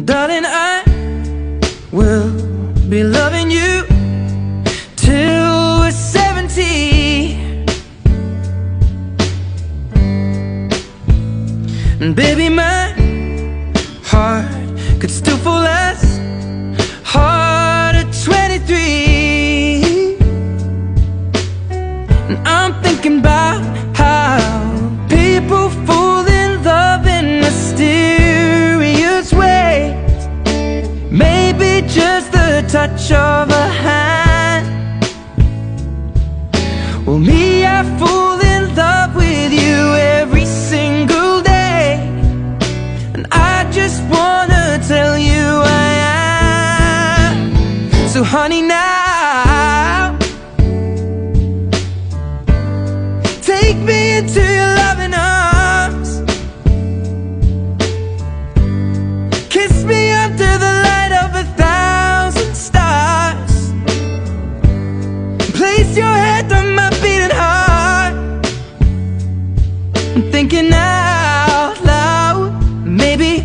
Darling, I will be loving you till we're 70. And baby, my heart could still fall as hard at 23. And I'm thinking about how people fall in love in mysterious ways. Maybe just the touch of a hand. Well, me, I fall in love with you every single day, and I just wanna tell you I am. So honey, now take me into your loving arms. Kiss me under the light of 1,000 stars. Place your head on my beating heart. I'm thinking out loud, maybe